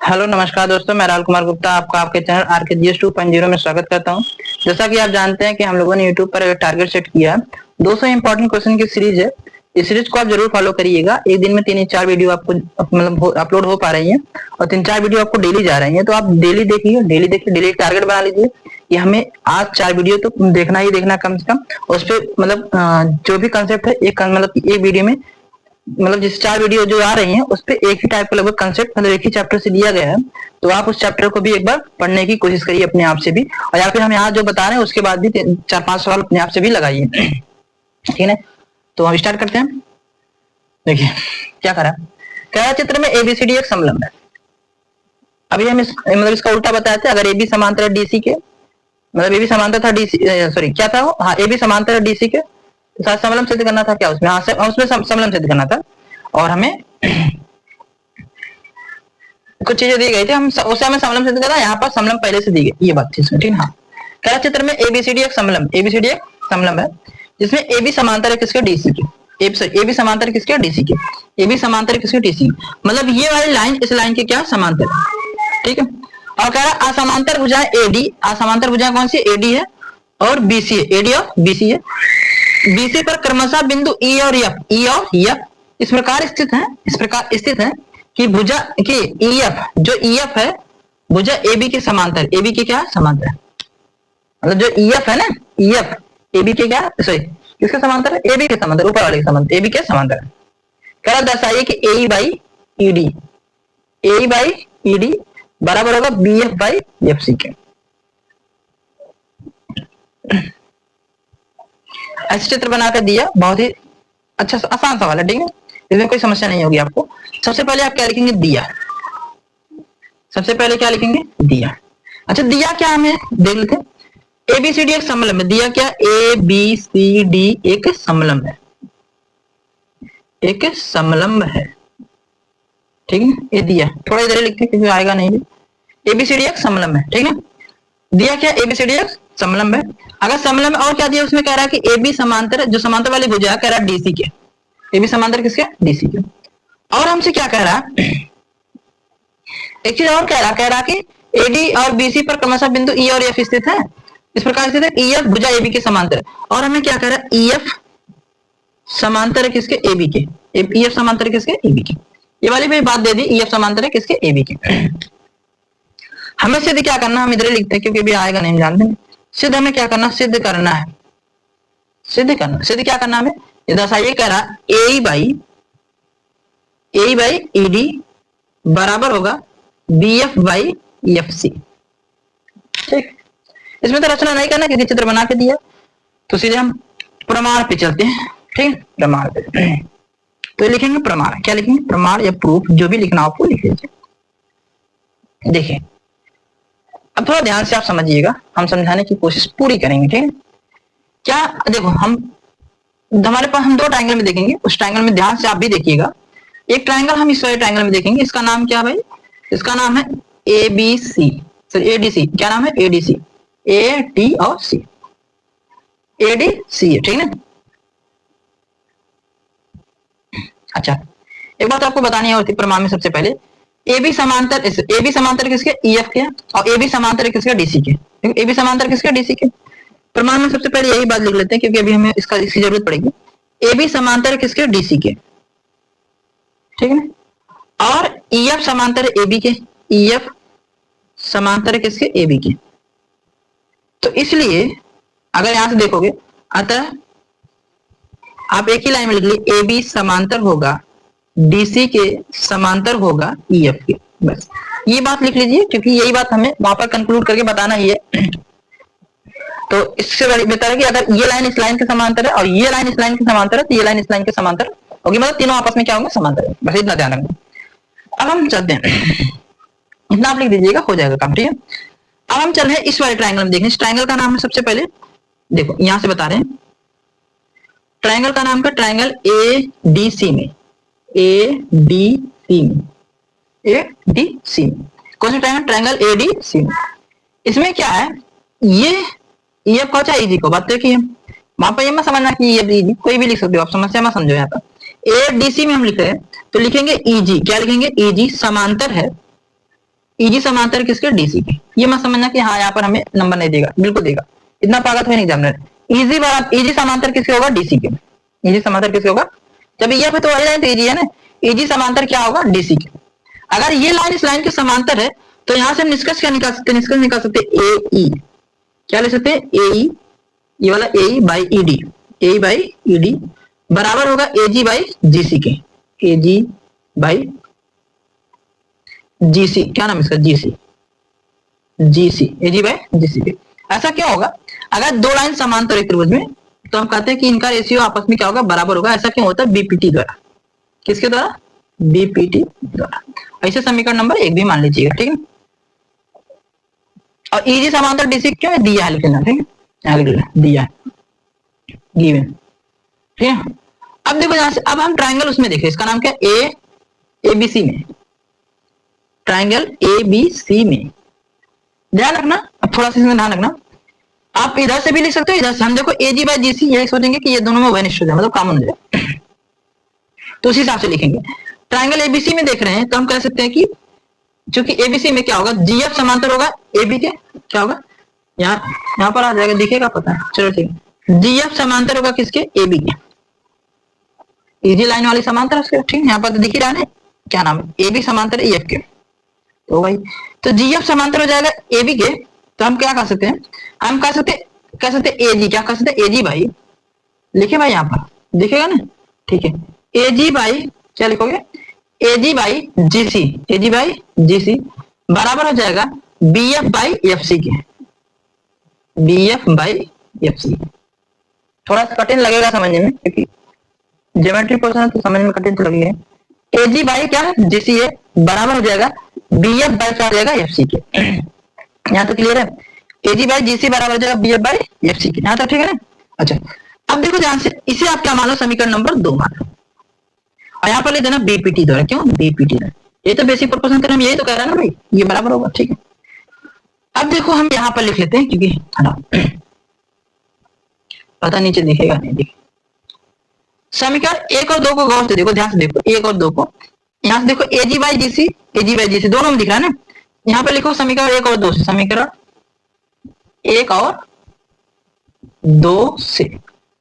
Hello नमस्कार दोस्तों, मैं राहुल कुमार गुप्ता आपका आपके चैनल RKGS 2.0 में स्वागत करता हूं। जैसा कि आप जानते हैं कि हम लोगों ने यूट्यूब पर एक टारगेट सेट किया 200 इंपॉर्टेंट क्वेश्चन की सीरीज है। इस सीरीज को आप जरूर फॉलो करिएगा। एक दिन में 3-4 वीडियो आपको मतलब अपलोड हो पा रही है और 3-4 वीडियो आपको डेली जा रही है। तो आप डेली देखिए, डेली टारगेट बना लीजिए कि हमें आज 4 वीडियो तो देखना ही देखना कम से कम। उस पर मतलब जो भी कंसेप्ट है एक वीडियो में मतलब जिस 4 वीडियो जो आ रही हैं उस पे एक ही टाइप का लगभग कंसेप्ट मतलब एक ही चैप्टर से दिया गया है। तो आप उस चैप्टर को भी एक बार पढ़ने की कोशिश करिए अपने आप से भी, और या फिर हम यहाँ जो बता रहे हैं उसके बाद भी 4-5 सवाल अपने आप से भी लगाइए। ठीक है, तो हम स्टार्ट करते हैं। देखिए क्या कह रहा चित्र में ABCD एक समलंब है। अभी हम मतलब इसका उल्टा बताए थे। अगर AB समांतर है DC के, मतलब AB समांतर था DC, सॉरी क्या था वो, हाँ AB समांतर है DC के, तो समलंब सिद्ध करना था क्या उसमें, हाँ उसमें समलंब सिद्ध करना था। और हमें कुछ चीजें दी गई थी, हम उसे हमें समलंब सिद्ध करना, यहाँ पर समलंब पहले से दी गई, ये बात थी इसमें। ठीक है, हाँ कह चित्र में ABCD एक समलंब है जिसमें AB समांतर है किसके, DC के। AB समांतर किसके, DC के। AB समांतर किसके, DC। मतलब ये वाली लाइन इस लाइन के क्या, समांतर है। ठीक है, और कह रहा असमांतर भुजाएं AD, असमांतर भुजाएं कौन सी, AD है और BC है, AD और BC है। BC पर क्रमशः बिंदु E और F इस प्रकार स्थित है कि भुजा की EF, जो EF है भुजा AB के समांतर, AB के क्या समांतर है। मतलब जो EF है ना, EF AB के क्या, सॉरी किसके समांतर है, AB के समांतर, ऊपर वाले के समांतर, AB के समांतर है। कह रहा दर्शाइए कि AE बाई ED बराबर होगा BF बाई FC के। ऐसे चित्र बनाकर दिया, बहुत ही अच्छा आसान सवाल है। ठीक है, इसमें कोई समस्या नहीं होगी आपको। सबसे पहले आप क्या लिखेंगे, दिया। सबसे पहले क्या लिखेंगे, दिया। अच्छा दिया क्या, हमें देख लेते हैं। ABCD एक समलंब है, दिया क्या, ABCD एक समलंब है, एक समलंब है। ठीक है, ये दिया, थोड़ा इधर लिखते हैं क्योंकि आएगा नहीं। ABCD एक समलंब है, ठीक है। दिया क्या, ABCD एक समलंब है। अगर समलंब और क्या दिया उसमें, कह रहा है कि AB समांतर, जो समांतर वाली भुजा कह रहा है DC के, AB समांतर किसके, DC के। और हमसे क्या कह रहा है, एक चीज और कह रहा कि AD और BC पर क्रमशः बिंदु E और F स्थित है, इस प्रकार स्थित है। EF भुजा AB के समांतर है। और हमें क्या कह रहा है, EF समांतर है किसके, AB के। EF समांतर है किसके, AB के। ये वाली भी बात दे दी, EF समांतर है किसके, AB के। हमें सिद्ध क्या करना, हम इधर लिखते हैं क्योंकि भी आएगा नहीं, जानते हैं। सिद्ध हमें क्या करना, सिद्ध करना है, सिद्ध क्या करना हमें, ये दर्शाइए। कह रहा AE बाई ED बराबर होगा BF बाई FC। ठीक, इसमें तो रचना नहीं करना, किसी चित्र बना के दिया, तो सीधे हम प्रमाण पे चलते हैं। ठीक, प्रमाण पे तो लिखेंगे प्रमाण, क्या लिखेंगे, प्रमाण या प्रूफ, जो भी लिखना आपको लिख लीजिए। देखिए अब थोड़ा ध्यान से आप समझिएगा, हम समझाने की कोशिश पूरी करेंगे। ठीक है, क्या देखो, हमारे पास हम 2 ट्रायंगल में देखेंगे, उस ट्रायंगल में ध्यान से आप भी देखिएगा। एक ट्रायंगल हम इस वाले ट्रायंगल में देखेंगे, इसका नाम क्या भाई, इसका नाम है ABC, सॉरी ADC, क्या नाम है, ADC, AD और C, ADC है। ठीक है ना। अच्छा एक बात आपको बतानी होती प्रमाण में, सबसे पहले AB समांतर किसके, EF के, और AB समांतर किसके, DC के। AB समांतर किसके, DC के। प्रमाण में सबसे पहले यही बात लिख लेते हैं क्योंकि अभी हमें इसकी जरूरत पड़ेगी। AB समांतर किसके, DC के। ठीक है, और EF समांतर AB के, EF समांतर किसके, AB के। तो इसलिए अगर यहां से देखोगे, अतः आप एक ही लाइन में लिख लीजिए, AB समांतर होगा DC के समांतर होगा EF के, बस ये बात लिख लीजिए क्योंकि यही बात हमें वहां पर कंक्लूड करके बताना ही है। तो इससे बेहतर है कि अगर ये लाइन इस लाइन के समांतर है और ये लाइन इस लाइन के समांतर है, तो ये लाइन इस लाइन के समांतर होगी, मतलब तीनों आपस में क्या होंगे, समांतर है। बस इतना ध्यान रखना। अब हम चलते हैं, इतना आप लिख दीजिएगा, हो जाएगा काम। ठीक है, अब हम चल रहे हैं इस वाले ट्रायंगल में देखने। इस ट्रायंगल का नाम है, सबसे पहले देखो यहां से बता रहे हैं, ट्रायंगल का नाम का ट्रायंगल ADC में, ADC में कौन सा ट्रायंगल, ट्रायंगल ADC में। इसमें क्या है, ये EF को चाहे EG को, बात देखिए वहां पर ये मत समझना कि ये EG कोई भी लिख सकते हो आप, समस्या मत समझो। यहाँ पर ADC में हम लिख रहे हैं तो लिखेंगे EG, क्या लिखेंगे, EG समांतर है ईजी समांतर किसके, डीसी के। ये मत समझना कि हाँ यहाँ पर हमें नंबर नहीं देगा, बिल्कुल देगा, इतना पागल है नहीं एग्जामिनर। ईजी समांतर किसके होगा, डीसी के। ईजी समांतर किसके होगा, जब ये तो वही लाइन तो ईजी है ना, ईजी समांतर क्या होगा, डीसी के। अगर ये लाइन इस लाइन के समांतर है तो यहां से हम निष्कर्ष क्या निकाल सकते हैं, निष्कर्ष निकाल सकते हैं ए ई, क्या ले सकते हैं, ए ई, ये वाला A E by E D, A by E D बराबर होगा ए जी बाई जीसी के, ए जी बाई जीसी, क्या नाम इसका, GC, GC, A G by GC के। ऐसा क्यों होगा, अगर दो लाइन समांतर एक त्रिभुज में तो हम कहते हैं कि इनका रेशियो आपस में क्या होगा, बराबर होगा। ऐसा क्यों होता है, बीपीटी द्वारा, किसके द्वारा, बीपीटी द्वारा। ऐसे समीकरण नंबर 1 भी मान लीजिएगा, ठीक है। और ईजी समांतर डीसी क्यों है, दिया है लिखना, ठीक है, दिया है, गिवन, ठीक है। अब देखो यहां से, अब हम ट्राइंगल उसमें देखें, इसका नाम क्या, ए बी सी में, ट्राइंगल ए बी सी में ध्यान रखना। अब थोड़ा सा इसमें ध्यान रखना, आप इधर से भी लिख सकते हो, इधर से। हम देखो ए जी बाई जी सी, यही सोचेंगे कि ये दोनों में वन इश्यू है, मतलब कॉमन हो जाए, तो उसी हिसाब से लिखेंगे। ट्राइंगल एबीसी में देख रहे हैं तो हम कह सकते हैं कि चूंकि एबीसी में क्या होगा, जीएफ समांतर होगा एबी के, क्या होगा, यहाँ पर आ जाएगा, दिखेगा, पता है, चलो ठीक है। जीएफ समांतर होगा किसके, एबी के, इजी लाइन वाली समांतर है उसके, ठीक है। यहाँ पर तो दिख ही रहा है, क्या नाम है, एबी समांतर एफ के, तो भाई तो जीएफ समांतर हो जाएगा एबी के। तो हम क्या कह सकते हैं, हम कह सकते एजी, क्या कह सकते, एजी बाई, लिखे भाई यहाँ पर दिखेगा ना, ठीक है, एजी बाई, क्या लिखोगे, AG by GC, AG by GC बराबर हो जाएगा बीएफ बाई एफसी के, बीएफ बाई एफसी। थोड़ा सा कठिन लगेगा समझने में, क्योंकि ज्योमेट्री पोर्शन है तो समझने में कठिन तो लगेगा। एजी बाई क्या है, जीसी है, बराबर हो जाएगा बीएफ बाई क्या हो जाएगा, एफसी के। यहाँ तो क्लियर है, एजी बाई जीसी बराबर हो जाएगा बीएफ बाई एफसी के, यहाँ तक ठीक है ना। अच्छा, अब देखो ध्यान से, इसे आप क्या मानो, समीकरण नंबर 2 मानो, और यहाँ पर ले देना बीपीटी द्वारा, क्यों, बीपीटी द्वारा, ये तो बेसिक प्रोपोर्शन थ्योरम, यही तो कह रहा है ना भाई, ये बराबर होगा, ठीक है। अब देखो हम यहाँ पर लिख लेते हैं, क्योंकि पता नीचे दिखेगा नहीं, दिखे समीकरण 1 और 2 को गौर से देखो, ध्यान से देखो 1 और 2 को, यहाँ से देखो एजी बाई जीसी दोनों में दिख रहा है ना। यहाँ पे लिखो समीकरण 1 और 2 से, समीकरण 1 और 2 से,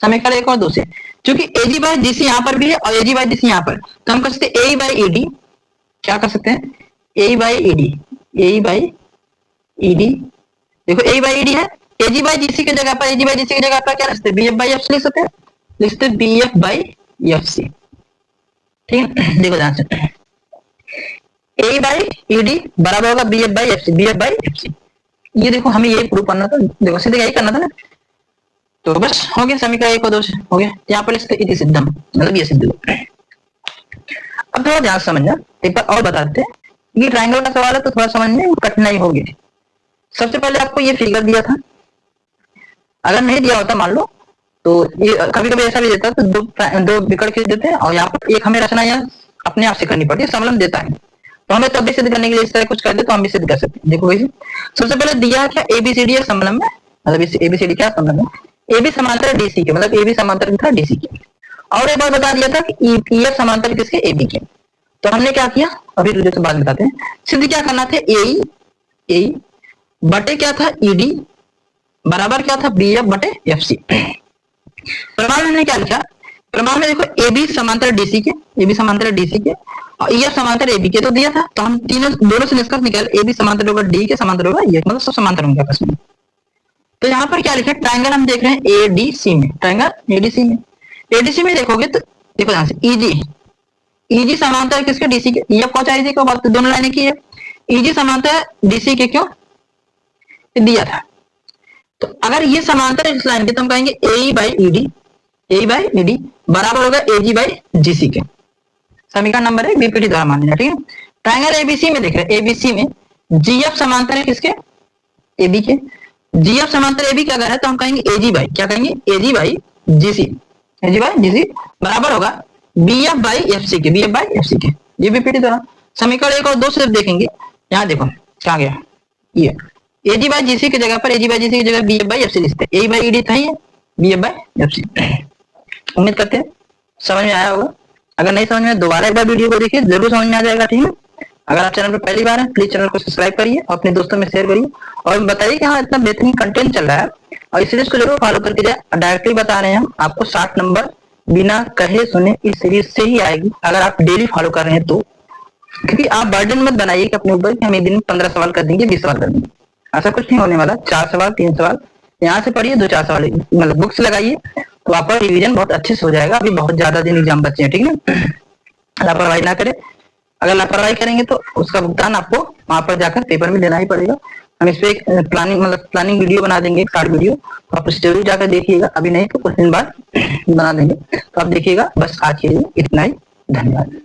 समीकरण 1 और 2 से, क्योंकि एजी बाई जीसी यहाँ पर भी है और एजी बाई जीसी यहाँ पर, तो हम कर सकते हैं ए बाई ईडी, क्या कर सकते हैं, A by ED, A by ED, देखो ए बाई ईडी है, एजी बाई जीसी की जगह पर, एजी बाई जीसी की जगह पर क्या लिखते हैं, बीएफ बाई एफ लिख सकते हैं, लिखते हैं बीएफ बाई एफ सी, ठीक है। देखो ध्यान से, ए बाई ईडी बराबर होगा BF by F C, BF by F C. ये देखो हमें ये प्रूव करना था, देखो सीधे यही करना था ना, तो बस हो गया, समीकरण 1 और 2 से हो गया। यहाँ पर लिखते इति सिद्धम, मतलब ये सिद्ध हुआ। अब थोड़ा ध्यान समझना, एक बार और बता देते हैं, ये ट्रायंगल का सवाल है तो थोड़ा समझने में कठिनाई होगी। सबसे पहले आपको ये फिगर दिया था, अगर नहीं दिया होता मान लो, तो ये कभी कभी ऐसा भी देता है, तो दो विकर्ण खींच देते हैं और यहाँ पर एक हमें रचना यहाँ अपने आप से करनी पड़ती है, समलम देता है, तो हमें तब भी सिद्ध करने के लिए इस तरह कुछ कर दे तो हम भी सिद्ध कर सकते हैं। देखो भाई, सबसे पहले दिया क्या, एबीसीडी है समलम में, मतलब एबीसीडी क्या समलम है, एबी समांतर डीसी के, मतलब एबी समांतर था डीसी के। और एक बार बता दिया था कि ईएफ समांतर किसके, एबी के। तो हमने क्या किया, अभी तुझे से बात बताते हैं, सिद्ध क्या करना था, ए बटे क्या था, ईडी बराबर क्या था, बीएफ बटे एफसी। प्रमाण हमने क्या लिखा, प्रमाण में देखो एबी समांतर डीसी के, एबी समांतर डीसी के और ईएफ समांतर एबी के तो दिया था, तो हम दोनों से निष्कर्ष निकाल, एबी समांतर होगा डी के समांतर होगा ये, मतलब सब समांतर होंगे आपस में। तो यहाँ पर क्या लिखा है, ट्रायंगल हम देख रहे हैं एडीसी में, ट्रायंगल एडीसी में, एडीसी में देखोगे तो देखो यहाँ से ईजी समांतर किसके, डीसी के, ईएफ कौन चाहिए को बात, दोनों लाइनें की है, ईजी समांतर डीसी के, क्यों दिया था। तो अगर ये समांतर है इस लाइन के तो हम कहेंगे ए बाई ईडी बराबर होगा एजी बाई जीसी के। समीकरण नंबर 1 बीपीटी द्वारा मान लिया, ठीक है। ट्रायंगल एबीसी में देख रहे हैं, एबीसी में जीएफ समांतर है किसके, एबी के, जीएफ समांतर एबी का अगर है तो हम कहेंगे एजी बाई, क्या कहेंगे, AG by GC, AG by GC बराबर होगा बीएफ बाई एफसी के, बीएफ बाई एफसी के, ये बीपीटी द्वारा। समीकरण 1 और 2 से देखेंगे, यहाँ देखो क्या गया, ये एजी बाई जीसी की जगह पर, एजी बाई जीसी की जगह बीएफ बाई एफसी लिखते हैं, ए बाई ईडी था ही, बीएफ बाई एफसी। उम्मीद करते हैं समझ में आया होगा, अगर नहीं समझ में दोबारा एक बार वीडियो को देखिए, जरूर समझ में आ जाएगा, ठीक है। अगर आप चैनल पर पहली बार हैं प्लीज चैनल को सब्सक्राइब करिए और अपने दोस्तों में शेयर करिए और बताइए कि हाँ इतना बेहतरीन कंटेंट चल रहा है और इस सीरीज को जरूर फॉलो करके जाए। डायरेक्टली बता रहे हैं हम आपको 60 नंबर बिना कहे सुने इस सीरीज से ही आएगी अगर आप डेली फॉलो कर रहे हैं तो। क्योंकि आप बर्डन मत बनाइए कि अपने ऊपर कि हम एक दिन में 15 सवाल कर देंगे 20 सवाल कर देंगे, ऐसा कुछ नहीं होने वाला। 4 सवाल 3 सवाल यहाँ से पढ़िए, 2-4 सवाल मतलब बुक्स लगाइए तो आपका रिवीजन बहुत अच्छे से हो जाएगा। अभी बहुत ज्यादा दिन एग्जाम बचे हैं, ठीक है। लापरवाही ना करें, अगर लापरवाही करेंगे तो उसका भुगतान आपको वहां पर जाकर पेपर में देना ही पड़ेगा। हम इस पे एक प्लानिंग वीडियो बना देंगे, एक शॉर्ट वीडियो, तो आप उस जरूर जाकर देखिएगा। अभी नहीं तो कुछ दिन बाद बना देंगे, तो आप देखिएगा। बस आज के लिए इतना ही, धन्यवाद।